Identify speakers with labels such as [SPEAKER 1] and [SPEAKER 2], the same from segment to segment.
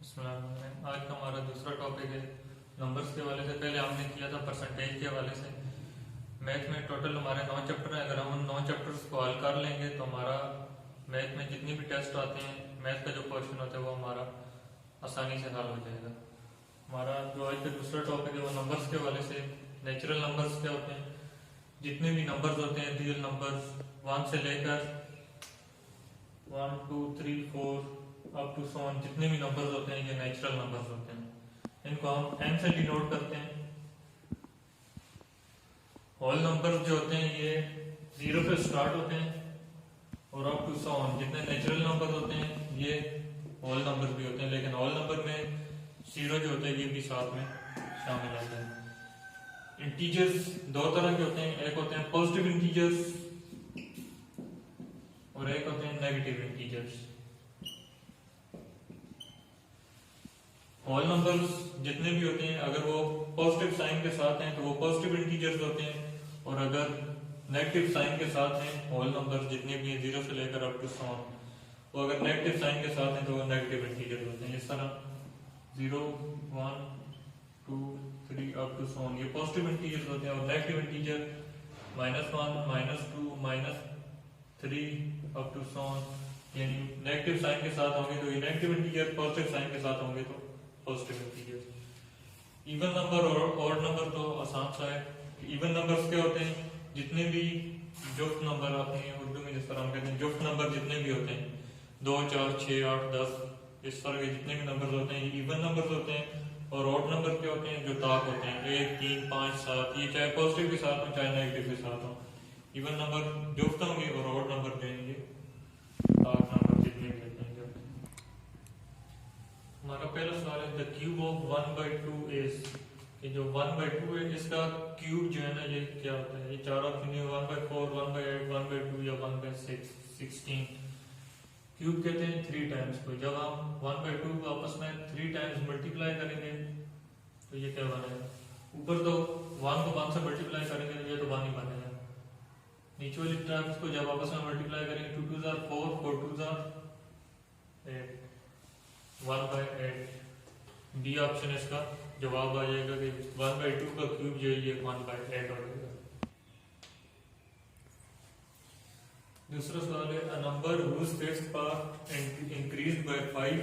[SPEAKER 1] आज का हमारा दूसरा टॉपिक है नंबर्स के हवाले से। पहले हमने किया था परसेंटेज के हवाले से। मैथ में टोटल हमारे 9 चैप्टर हैं। अगर हम उन 9 चैप्टर्स को हल कर लेंगे तो हमारा मैथ में जितने भी टेस्ट आते हैं, मैथ का जो क्वेश्चन होता है वो हमारा आसानी से हल हो जाएगा। हमारा जो आज का दूसरा टॉपिक है वो नंबर्स के हवाले से। नेचुरल नंबर्स क्या होते हैं? जितने भी नंबर्स होते हैं, रियल नंबर्स 1 से लेकर 1 2 3 4 अप टू सो ऑन, जितने भी नंबर्स होते हैं ये नेचुरल नंबर्स होते हैं। इनको हम n से डिनोट करते हैं। होल नंबर्स जो होते हैं ये 0 से स्टार्ट होते हैं और अप टू सो ऑन। जितने नेचुरल नंबर होते हैं ये होल नंबर भी होते हैं, लेकिन होल नंबर में 0 जो होता है ये भी साथ में शामिल होता है। इंटीजर्स दो तरह के होते हैं, एक होते हैं पॉजिटिव इंटीजर्स और एक होते हैं नेगेटिव इंटीजर्स। होल नंबर्स जितने भी होते हैं अगर वो पॉजिटिव साइन के साथ हैं तो वो पॉजिटिव इंटीजर्स होते हैं, और अगर नेगेटिव साइन के साथ हैं होल नंबर्स जितने भी हैं 0 से लेकर अप टू सो ऑन, वो अगर नेगेटिव साइन के साथ हैं तो वो नेगेटिव इंटीजर्स होते हैं। इस तरह 0 1 2 3 अप टू सो ऑन ये पॉजिटिव इंटीजर्स होते हैं, और negative integer -1 -2 -3 up to so on यानी नेगेटिव साइन के साथ होंगे तो ये नेगेटिव इंटीजर, पॉजिटिव साइन के साथ होंगे तो पॉजिटिव इंटीजर। इवन नंबर और ऑड नंबर तो आसान सा है। इवन नंबर्स क्या होते हैं? जितने भी जुफ्त नंबर आते हैं, उर्दू में जिस तरह हम कहते हैं जुफ्त नंबर जितने भी होते हैं 2 4 6 8 10 इस तरह के जितने भी नंबर्स होते हैं ये इवन नंबर्स होते हैं। और ऑड नंबर क्या होते हैं? जो ताक होते हैं 1 3 5 7, ये चाहे पॉजिटिव के साथ हो चाहे नेगेटिव के साथ हो। इवन नंबर जुफ्त होंगे और ऑड नंबर देंगे ताक नंबर जितने भी होते हैं। हमारा पहला सवाल है द क्यूब ऑफ 1/2 इज, कि जो 1/2 है इसका क्यूब जो है ना ये क्या होता है? ये चार ऑप्शन है 1/4 1/8 1/2 या 1/6 16। क्यूब कहते हैं 3 टाइम्स को। जब हम 1/2 को आपस में 3 टाइम्स मल्टीप्लाई करेंगे तो ये क्या बनेगा? ऊपर तो 1 को 1 से मल्टीप्लाई करेंगे तो ये तो 1 ही बनेगा। नीचे वाली टर्म्स को जब आपस में मल्टीप्लाई करेंगे 2 2 4 4 2 8 1/8। बी ऑप्शन इसका जवाब आ जाएगा कि 1/2 का क्यूब जो है ये 1/8 हो जाएगा। दूसरा सवाल है a number whose fifth part increased by 5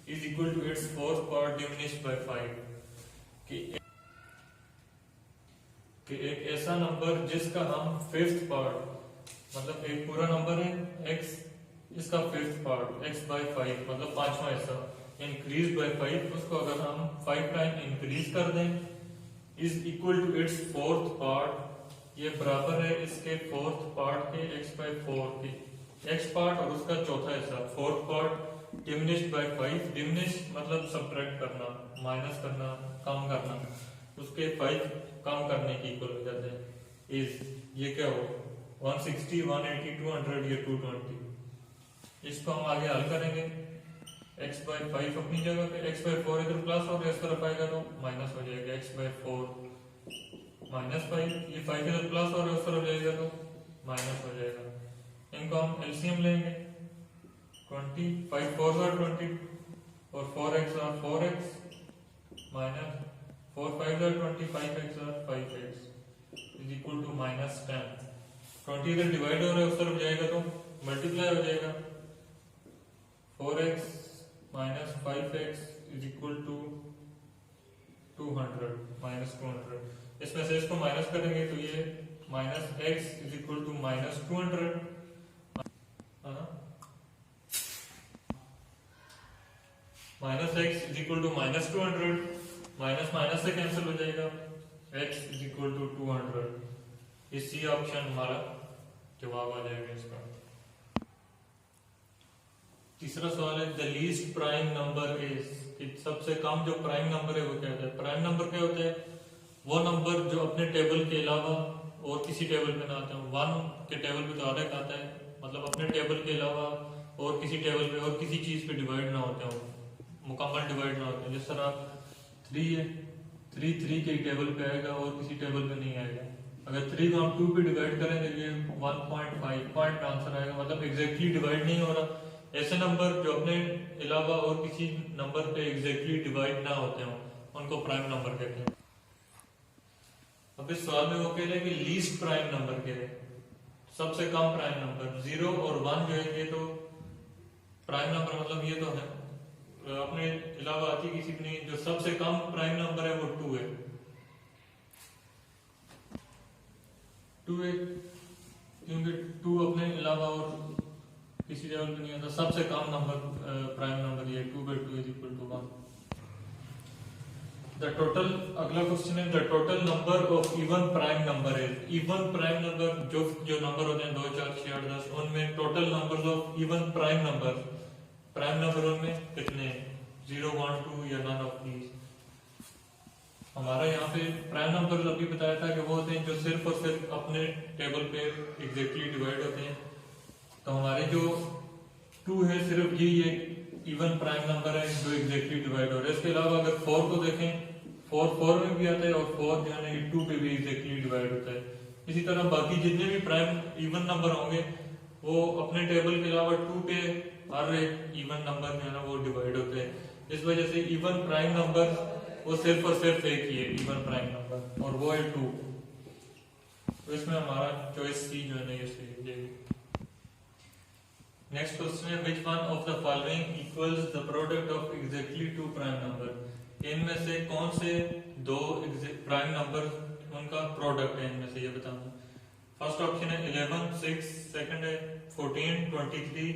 [SPEAKER 1] is equal to its fourth part diminished by 5। कि एक ऐसा नंबर जिसका हम फिफ्थ पार्ट, मतलब एक पूरा नंबर है x, इसका फिफ्थ पार्ट x/5 मतलब पांचवा हिस्सा इंक्रीज बाय 5, उसको अगर हम 5 टाइम इंक्रीज कर दें is equal to its fourth part, ये बराबर है इसके फोर्थ पार्ट के x/4 के। x पार्ट और उसका चौथा हिस्सा fourth part diminished by 5। Diminish मतलब सब्ट्रैक्ट करना, माइनस करना, कम करना, उसके 5 कम करने की इक्वल हो जाते हैं। इज ये क्या हो 160 180 200 या 220। इसको हम आगे हल करेंगे। x/5 अपनी जगह पे, x/4 इधर प्लस और इस तरफ आएगा तो माइनस हो जाएगा। x/4 -5, ये 5 इधर प्लस और उस तरफ जाएगा तो माइनस हो जाएगा। इनको हम एलसीएम लेंगे 20 5 4 are 20 और 4x are 4x minus 4 5 are 20 5x are 5x is equal to -10। 20 इधर डिवाइड हो रहा है उस तरफ जाएगा तो मल्टीप्लाई हो जाएगा। 4x minus 5x is equal to 200 -200। इसमें से इसको माइनस करेंगे तो ये -x is equal to -200। -x is equal to -200, minus minus से कैंसिल हो जाएगा, x इज इक्वल टू 200। इसी ऑप्शन हमारा जवाब आ जाएगा इसका। तीसरा सवाल है the least prime number is, सबसे कम जो प्राइम नंबर है वो क्या होता है? प्राइम नंबर क्या होता है? वो नंबर जो अपने टेबल के अलावा और किसी टेबल पे ना आते हो। 1 के टेबल पे तो आधा का आता है, मतलब अपने टेबल के अलावा और किसी टेबल पे और किसी चीज पे डिवाइड ना होते हो, मुकम्मल डिवाइड ना होते हैं। जिस तरह 3 है, 3 के टेबल पे आएगा और किसी टेबल पे नहीं आएगा। अगर 3 को हम 2 पे डिवाइड करेंगे ये 1.5 पॉइंट आंसर आएगा, मतलब एग्जैक्टली डिवाइड नहीं हो रहा, ऐसे नंबर जो अपने अलावा और किसी नंबर पे एग्जैक्टली डिवाइड ना होते हो उनको प्राइम नंबर कहते हैं। अब इस सवाल में वो कह रहे हैं कि लीस्ट प्राइम नंबर कह रहे हैं, सबसे कम प्राइम नंबर। 0 और 1 जो है ये तो प्राइम नंबर, मतलब ये तो है अपने अलावा आती किसी भी नहीं। जो सबसे कम प्राइम नंबर है वो 2 है। 2 है क्योंकि 2 अपने अलावा और किसी लेवल पे नहीं आता। सबसे कम नंबर प्राइम नंबर ये 2/2 = 1। द टोटल, अगला क्वेश्चन है the total number of even prime number है। इवन प्राइम नंबर जो नंबर होते हैं 2, 4, 6, 8, 10, उनमें total numbers of even prime number, prime number उनमें कितने हैं? 0, 1, 2 या नन ऑफ दीज। हमारा यहाँ पे प्राइम नंबर अभी बताया था कि वो होते हैं जो सिर्फ और सिर्फ अपने टेबल पे एग्जैक्टली डिवाइड होते हैं। तो हमारे जो 2 है सिर्फ ये इवन प्राइम नंबर है जो एग्जैक्टली डिवाइड हो रहा है। इसके अलावा अगर 4 को देखें, 4 में भी आता है और 4 जो है ना ये 2 पे भी एग्जैक्टली डिवाइड होता है। इसी तरह बाकी जितने भी प्राइम इवन नंबर होंगे वो अपने टेबल के अलावा 2 पे हर एक इवन नंबर जो है ना वो डिवाइड होते हैं। इस वजह से इवन प्राइम नंबर वो सिर्फ और सिर्फ एक ही है इवन प्राइम नंबर, और वो है 2। तो इसमें हमारा चॉइस सी जो है ना ये सही हो जाएगी। नेक्स्ट क्वेश्चन है which one of the following equals the product of exactly 2 prime number. इनमें से कौन से 2 प्राइम नंबर उनका प्रोडक्ट है इनमें से, ये बताना। फर्स्ट ऑप्शन है 11, 6, सेकंड है 14, 23,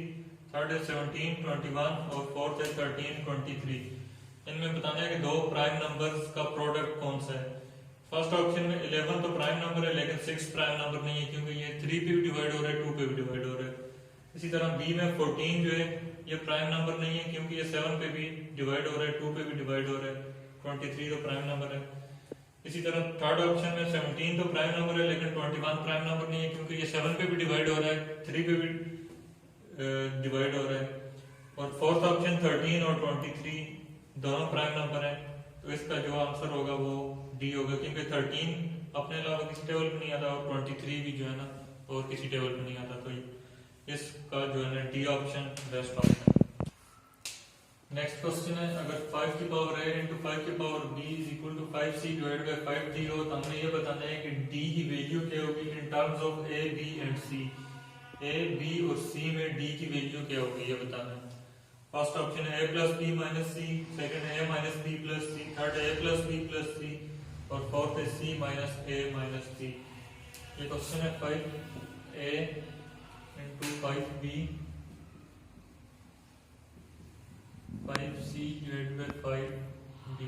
[SPEAKER 1] थर्ड है 17, 21 और फोर्थ है 13, 23। इनमें बताना है कि 2 प्राइम नंबर्स का प्रोडक्ट कौन सा है। फर्स्ट ऑप्शन में 11 तो प्राइम नंबर है लेकिन 6 प्राइम नंबर नहीं है क्योंकि ये 3 पे भी डिवाइड हो रहा है, 2 पे भी डिवाइड हो रहा है। इसी तरह बी में 14 जो है ये प्राइम नंबर नहीं है क्योंकि ये 7 पे भी डिवाइड हो रहा है, 2 पे भी डिवाइड हो रहा है। 23 तो प्राइम नंबर है। इसी तरह थर्ड ऑप्शन में 17 तो प्राइम नंबर है लेकिन 21 प्राइम नंबर नहीं है क्योंकि ये 7 पे भी डिवाइड हो रहा है, 3 पे भी डिवाइड हो रहा है। और फोर्थ ऑप्शन 13 और 23 दोनों प्राइम नंबर है। तो इसका जो आंसर होगा वो डी होगा क्योंकि 13 अपने अलावा किसी टेबल पे नहीं आता और 23 भी जो है ना और किसी टेबल पे नहीं आता। तो इसका जो है ना D option best option. Next question है अगर 5 की पावर a इंटू 5 की power b is equal to 5c divide by 5d हो तो हमें ये बताना है कि d की वैल्यू क्या होगी इन terms of a, b and c। a, b और c में d की वैल्यू क्या होगी ये बताना है। फर्स्ट ऑप्शन है a plus b minus c, second है a minus b plus c, third है a plus b plus c और फोर्थ है c minus a minus c। ये क्वेश्चन है 5a into 5b 5c divided by 5d।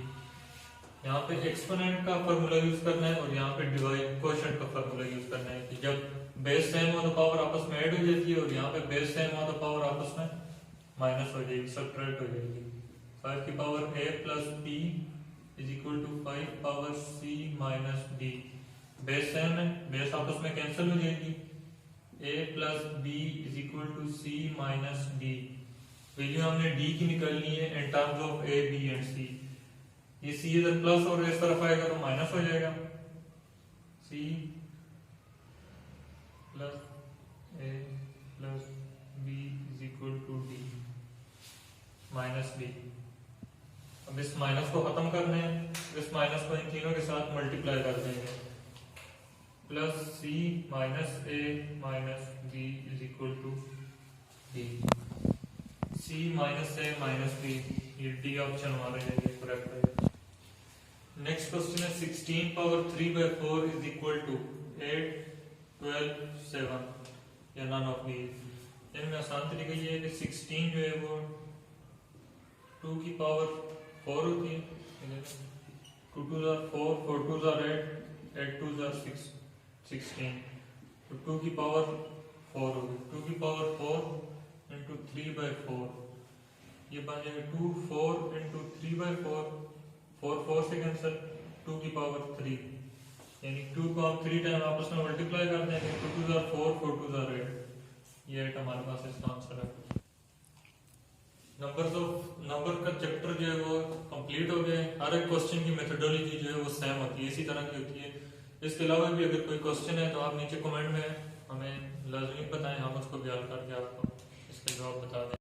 [SPEAKER 1] यहाँ पे exponent का formula use करना है और यहाँ पे डिवाइड कोएफिशिएंट का फार्मूला यूज करना है कि जब बेस सेम हो तो पावर आपस में ऐड हो जाती है और यहाँ पे बेस सेम हो तो पावर आपस में माइनस हो जाएगी, सब्ट्रैक्ट हो जाएगी। 5 की power a plus b is equal to 5 power c minus d। Base same है, बेस आपस में कैंसिल हो जाएगी। a plus b is equal to c minus d। Value हमने d की निकालनी है in terms of a, b and c। ये c इधर प्लस और इस तरफ आएगा तो माइनस हो जाएगा। c plus a plus b is equal to d minus b। अब इस माइनस को खत्म करना है, इस माइनस को इन तीनों के साथ मल्टीप्लाई कर देंगे। Plus c minus a minus b is equal to d। c minus a minus b, ये डी ऑप्शन हमारे लिए करेक्ट है। नेक्स्ट क्वेश्चन है 16 power 3 by 4 is equal to 8, 12, 7 या नन ऑफ दीज। इनमें आसान तरीका ये है कि 16 जो है वो 2 की पावर 4 होती है। 2 2 are 4, 4 2 are 8, 8 2 are 16। तो 2 की पावर 4 होगी। 2 की पावर 4 इंटू 3 by 4 ये बन जाएगा 2 4 इंटू 3 by 4, 4 4 से कैंसिल, 2 की पावर 3 यानी 2 को हम 3 टाइम आपस में मल्टीप्लाई कर देंगे। 2 2 are 4, 4 2 are 8। ये 8 हमारे पास इसका आंसर है। नंबर का चैप्टर जो है वो कंप्लीट हो गया। हर एक क्वेश्चन की मेथोडोलॉजी जो है वो सेम होती है, इसी तरह की होती है। इसके अलावा भी अगर कोई क्वेश्चन है तो आप नीचे कमेंट में हमें लाजमी बताएं, हम उसको बयान करके आपको इसके जवाब बता दें।